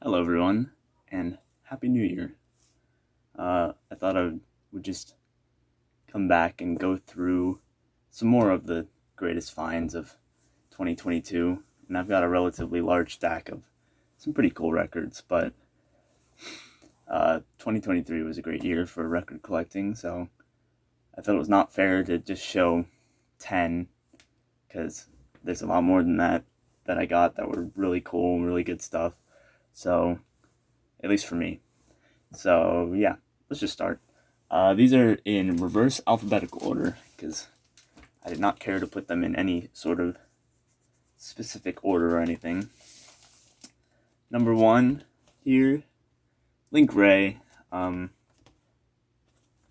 Hello, everyone, and Happy New Year. I thought I would just come back and go through some more of the greatest finds of 2022, and I've got a relatively large stack of some pretty cool records, but 2023 was a great year for record collecting, so I thought it was not fair to just show 10, because there's a lot more than that I got that were really cool, really good stuff, so at least for me. So yeah, let's just start. These are in reverse alphabetical order because I did not care to put them in any sort of specific order or anything. Number one here, Link Ray. Got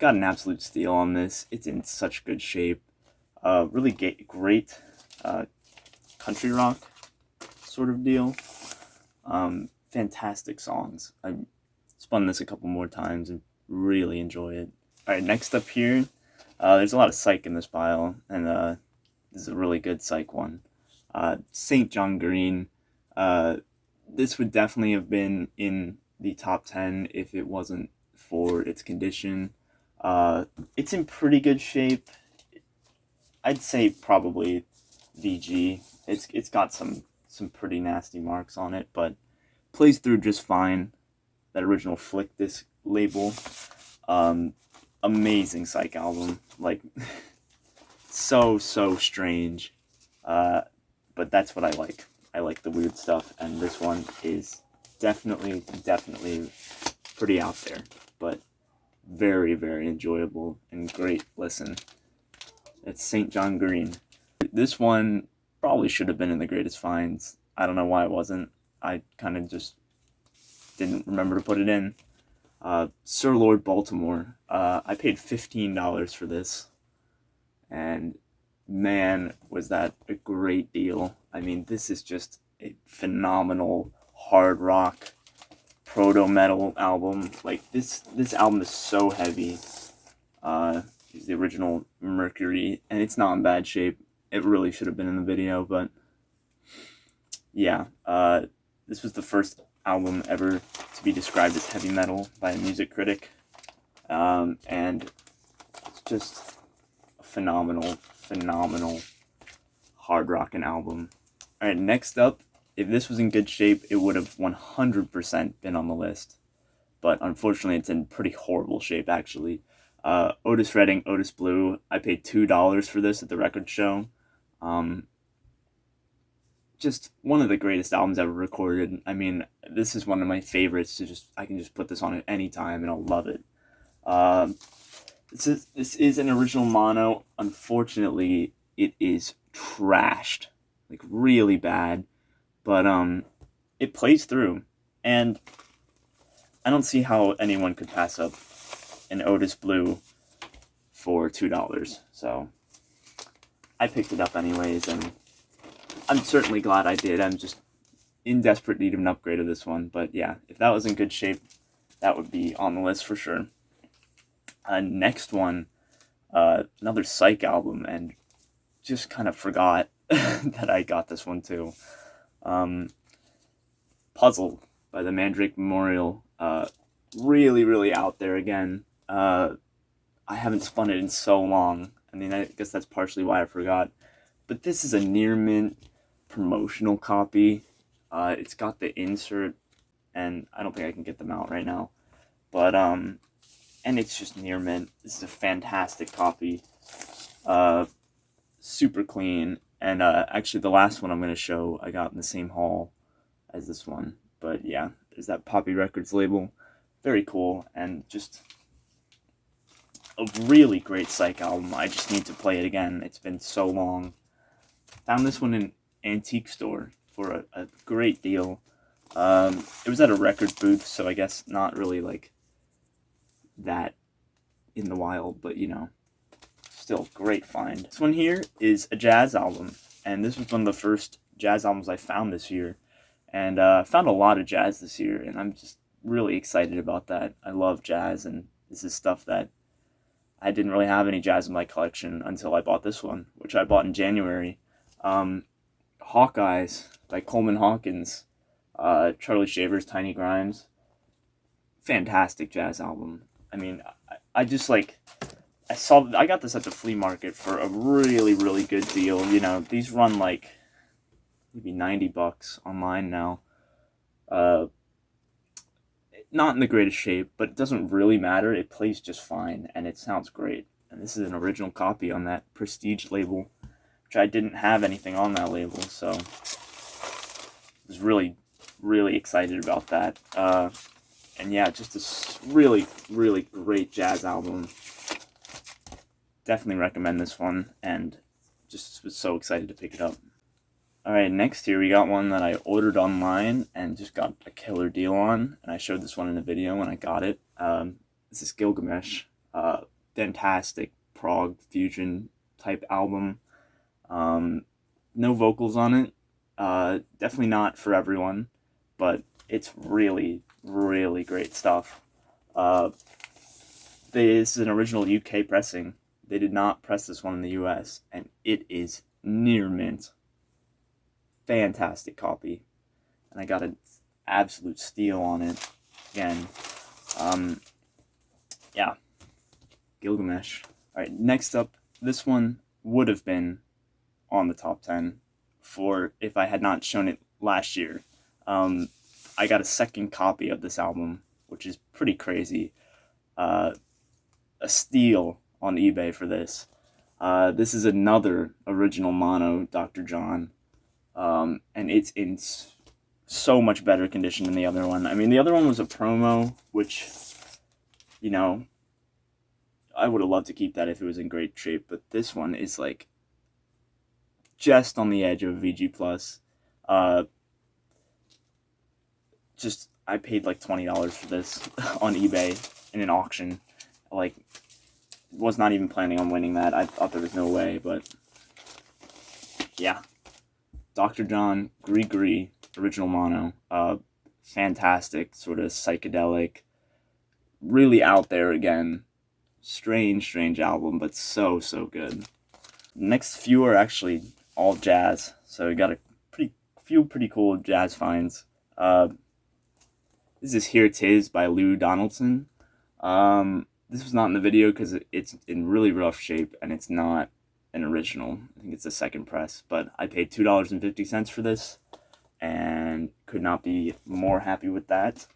an absolute steal on this. It's in such good shape. Really great country rock sort of deal. Fantastic songs. I spun this a couple more times and really enjoy it. Alright, next up here, there's a lot of Psych in this pile, and this is a really good Psych one. St. John Green. This would definitely have been in the top 10 if it wasn't for its condition. It's in pretty good shape. I'd say probably VG. It's got some pretty nasty marks on it, but plays through just fine. That original Flick Disc label. Amazing Psych album. Like, so strange. But that's what I like. I like the weird stuff, and this one is definitely pretty out there, but very enjoyable and great listen. It's St. John Green. This one probably should have been in the greatest finds. I don't know why it wasn't. I kind of just didn't remember to put it in. Sir Lord Baltimore. I paid $15 for this, and man, was that a great deal. I mean, this is just a phenomenal hard rock proto metal album. Like, this album is so heavy. It's the original Mercury, and it's not in bad shape. It really should have been in the video, but yeah, this was the first album ever to be described as heavy metal by a music critic, and it's just a phenomenal hard rockin' album. Alright, next up, if this was in good shape, it would have 100% been on the list, but unfortunately it's in pretty horrible shape, actually. Otis Redding, Otis Blue. I paid $2 for this at the record show. Just one of the greatest albums ever recorded. I mean, this is one of my favorites. I can just put this on at any time and I'll love it. This is an original mono. Unfortunately, it is trashed, like really bad. But it plays through, and I don't see how anyone could pass up an Otis Blue for $2. So I picked it up anyways, and I'm certainly glad I did. I'm just in desperate need of an upgrade of this one. But yeah, if that was in good shape, that would be on the list for sure. Next one, another Psych album, and just kind of forgot that I got this one too. Puzzle by the Mandrake Memorial. Really out there again. I haven't spun it in so long. I mean, I guess that's partially why I forgot. But this is a near mint promotional copy. It's got the insert, and I don't think I can get them out right now. But and it's just near mint. This is a fantastic copy. Super clean. And actually, the last one I'm going to show I got in the same haul as this one. But yeah, there's that Poppy Records label. Very cool, and just a really great Psych album. I just need to play it again. It's been so long. Found this one in an antique store for a great deal. It was at a record booth, so I guess not really like that in the wild, but you know, still great find. This one here is a jazz album, and this was one of the first jazz albums I found this year, and found a lot of jazz this year, and I'm just really excited about that. I love jazz, and this is stuff that I didn't really have any jazz in my collection until I bought this one, which I bought in January. Hawkeyes by Coleman Hawkins. Charlie Shaver's Tiny Grimes. Fantastic jazz album. I mean, I just like, I got this at the flea market for a really, really good deal. You know, these run like maybe $90 online now. Not in the greatest shape, but it doesn't really matter. It plays just fine, and it sounds great. And this is an original copy on that Prestige label, which I didn't have anything on that label, so I was really, really excited about that. And yeah, just a really, really great jazz album. Definitely recommend this one, and just was so excited to pick it up. Alright, next here we got one that I ordered online and just got a killer deal on, and I showed this one in a video when I got it. This is Gilgamesh. Fantastic prog fusion type album. No vocals on it. Definitely not for everyone, but it's really, really great stuff. This is an original UK pressing. They did not press this one in the US, and it is near mint. Fantastic copy, and I got an absolute steal on it again. Yeah, Gilgamesh. All right, next up, this one would have been on the top 10 for if I had not shown it last year. I got a second copy of this album, which is pretty crazy. A steal on eBay for this. This is another original mono Dr. John. And it's in so much better condition than the other one. I mean, the other one was a promo, which, you know, I would have loved to keep that if it was in great shape, but this one is like just on the edge of VG+. I paid like $20 for this on eBay in an auction. Like, was not even planning on winning that. I thought there was no way, but yeah. Dr. John, Gree, original mono. Fantastic, sort of psychedelic, really out there again. Strange album, but so good. Next few are actually all jazz, so we got a few pretty cool jazz finds. This is Here 'Tis by Lou Donaldson. This was not in the video because it's in really rough shape, and it's not an original. I think it's a second press, but I paid $2.50 for this and could not be more happy with that.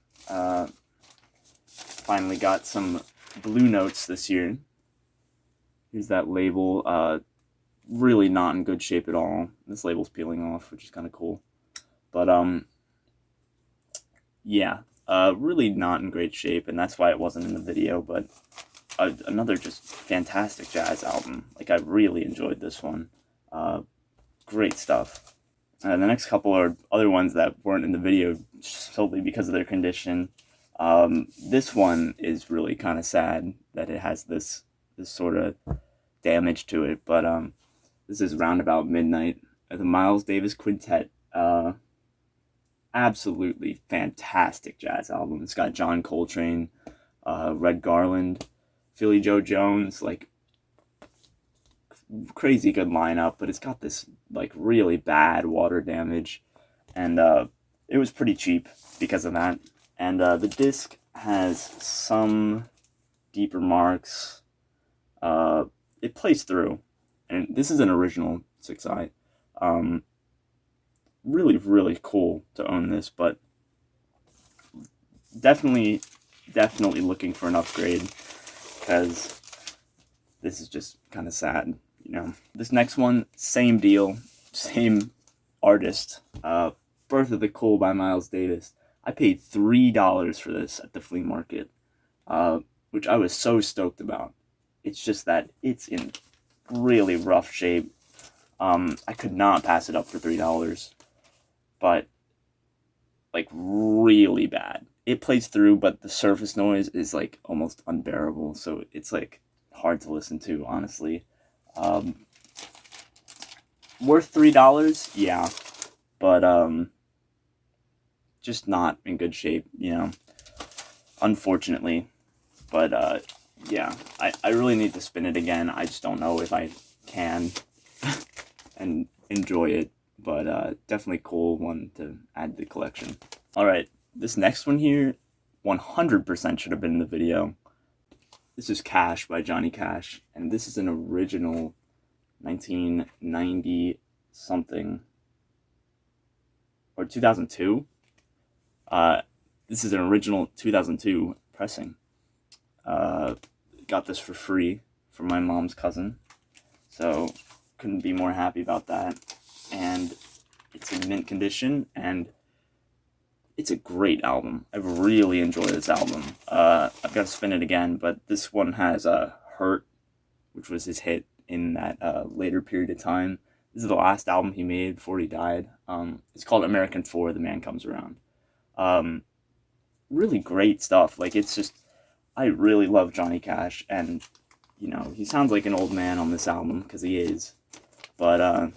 Finally got some Blue Notes this year. Here's that label. Really not in good shape at all. This label's peeling off, which is kind of cool. But yeah, really not in great shape, and that's why it wasn't in the video, but another just fantastic jazz album. Like, I really enjoyed this one. Great stuff. The next couple are other ones that weren't in the video solely because of their condition. This one is really kind of sad that it has this sort of damage to it, but this is Roundabout Midnight, the Miles Davis Quintet. Absolutely fantastic jazz album. It's got John Coltrane, Red Garland, Philly Joe Jones, like, crazy good lineup, but it's got this, like, really bad water damage, and it was pretty cheap because of that. And the disc has some deeper marks. It plays through, and this is an original 6i. Really, really cool to own this, but definitely looking for an upgrade, because this is just kind of sad, you know. This next one, same deal, same artist, Birth of the Cool by Miles Davis. I paid $3 for this at the flea market, which I was so stoked about. It's just that it's in really rough shape. I could not pass it up for $3, but, like, really bad. It plays through, but the surface noise is, like, almost unbearable, so it's, like, hard to listen to, honestly. Worth $3? Yeah, but, just not in good shape, you know, unfortunately. But, yeah, I really need to spin it again. I just don't know if I can and enjoy it but definitely cool one to add to the collection. Alright, this next one here, 100% should have been in the video. This is Cash by Johnny Cash, and this is an original 1990 something, or 2002. This is an original 2002 pressing. Got this for free from my mom's cousin, so couldn't be more happy about that. And it's in mint condition, and it's a great album. I really enjoy this album. I've got to spin it again, but this one has Hurt, which was his hit in that later period of time. This is the last album he made before he died. It's called American 4, The Man Comes Around. Really great stuff. Like, it's just, I really love Johnny Cash, and, you know, he sounds like an old man on this album, because he is. But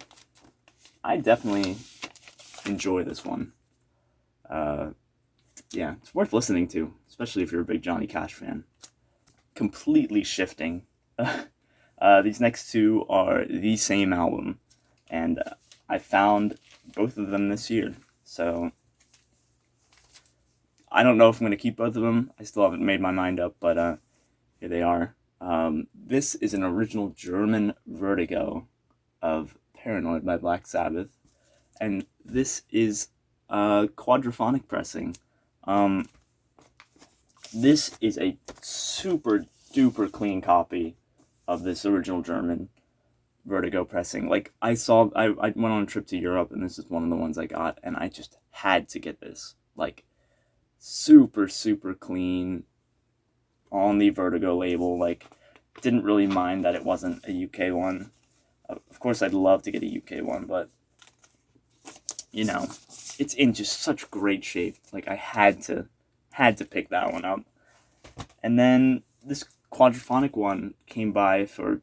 I definitely enjoy this one. Yeah, it's worth listening to, especially if you're a big Johnny Cash fan. Completely shifting. These next two are the same album, and I found both of them this year. So I don't know if I'm going to keep both of them. I still haven't made my mind up, but here they are. This is an original German Vertigo of Paranoid by Black Sabbath, and this is quadraphonic pressing. This is a super duper clean copy of this original German Vertigo pressing. Like, I went on a trip to Europe, and this is one of the ones I got, and I just had to get this. Like, super clean on the Vertigo label. Like, didn't really mind that it wasn't a UK one. Of course, I'd love to get a UK one, but, you know, it's in just such great shape. Like, I had to pick that one up. And then this quadraphonic one came by for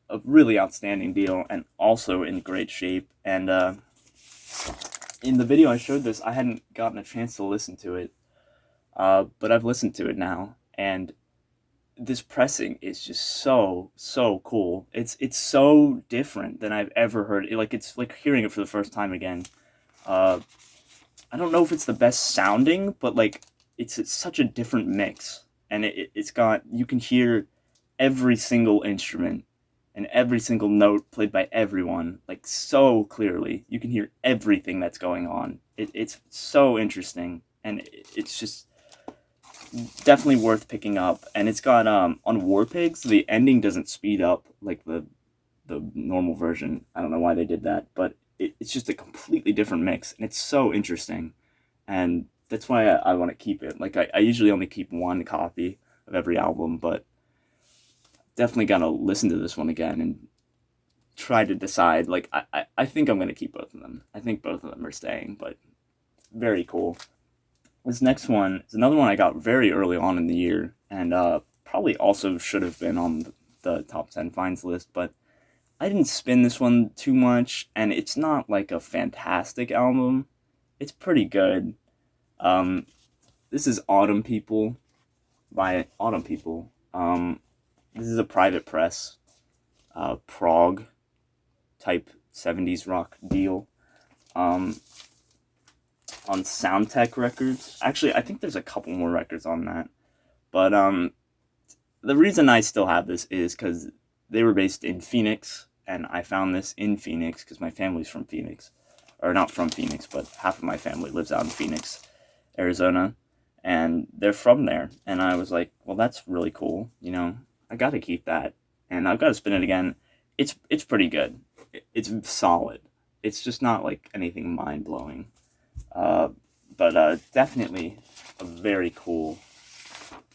a really outstanding deal, and also in great shape. And in the video I showed this, I hadn't gotten a chance to listen to it, but I've listened to it now, and this pressing is just so cool. It's so different than I've ever heard. It's like hearing it for the first time again. I don't know if it's the best sounding, but like it's such a different mix, and it's got, you can hear every single instrument and every single note played by everyone, like, so clearly. You can hear everything that's going on. It's so interesting, and it's just definitely worth picking up. And it's got on War Pigs, the ending doesn't speed up like the normal version. I don't know why they did that, but it's just a completely different mix, and it's so interesting, and that's why I want to keep it. Like, I usually only keep one copy of every album, but definitely gonna listen to this one again and try to decide. Like, I think I'm gonna keep both of them. I think both of them are staying, but very cool. This next one is another one I got very early on in the year, and probably also should have been on the top 10 finds list, but I didn't spin this one too much, and it's not like a fantastic album. It's pretty good. This is Autumn People by Autumn People. This is a private press, prog type 70s rock deal. On Soundtech Records. Actually, I think there's a couple more records on that. But the reason I still have this is because they were based in Phoenix, and I found this in Phoenix because my family's from Phoenix. Or not from Phoenix, but half of my family lives out in Phoenix, Arizona, and they're from there. And I was like, well, that's really cool, you know? I gotta keep that, and I've got to spin it again. It's pretty good. It's solid. It's just not like anything mind-blowing. But definitely a very cool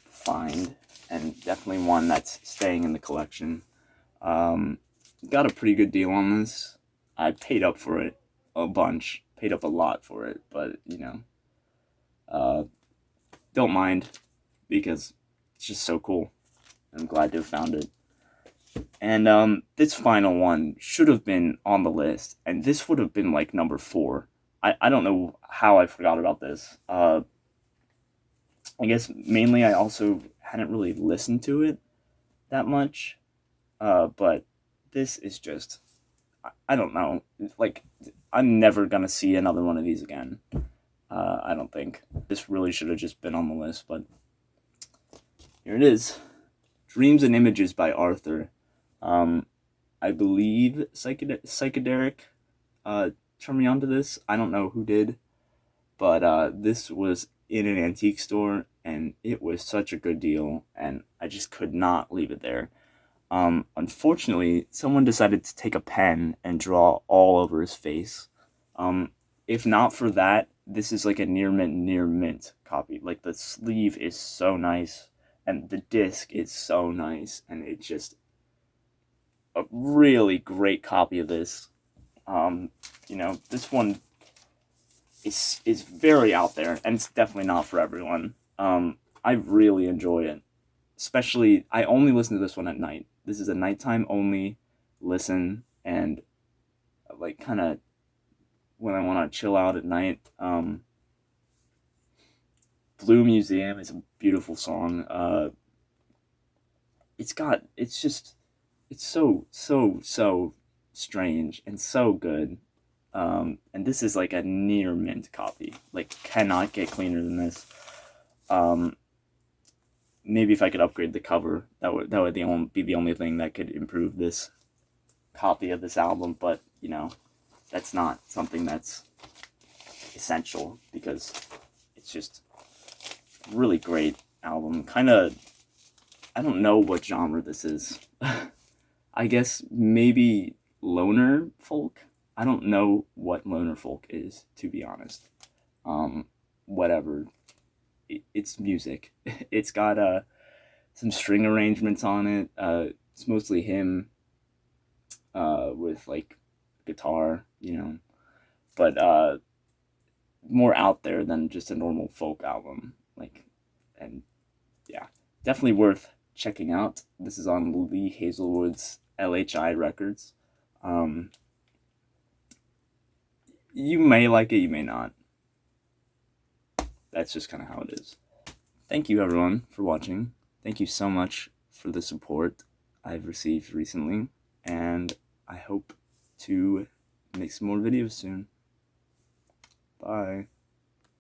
find, and definitely one that's staying in the collection. Got a pretty good deal on this. I paid up for it a bunch, paid up a lot for it, but, you know, don't mind, because it's just so cool. I'm glad to have found it. And this final one should have been on the list, and this would have been like number 4. I don't know how I forgot about this. I guess mainly I also hadn't really listened to it that much. But this is just, I don't know. Like, I'm never gonna see another one of these again. I don't think. This really should have just been on the list, but here it is. Dreams and Images by Arthur. I believe Psychedelic turned me onto this. I don't know who did, but this was in an antique store, and it was such a good deal, and I just could not leave it there. Unfortunately, someone decided to take a pen and draw all over his face. If not for that, this is like a near mint copy. Like, the sleeve is so nice, and the disc is so nice, and it's just a really great copy of this. This one is very out there, and it's definitely not for everyone. I really enjoy it. Especially, I only listen to this one at night. This is a nighttime only listen, and like kind of when I want to chill out at night. Blue Museum is a beautiful song. It's so strange and so good. And this is like a near mint copy. Like, cannot get cleaner than this. Maybe if I could upgrade the cover, that would be the only thing that could improve this copy of this album. But that's not something that's essential, because it's just a really great album. Kind of, I don't know what genre this is. I guess maybe loner folk. I don't know what loner folk is, to be honest. Whatever. It's music. It's got some string arrangements on it. It's mostly him with like guitar, but more out there than just a normal folk album. And yeah, definitely worth checking out. This is on Lee Hazelwood's LHI Records. You may like it, you may not. That's just kind of how it is. Thank you, everyone, for watching. Thank you so much for the support I've received recently, and I hope to make some more videos soon. Bye.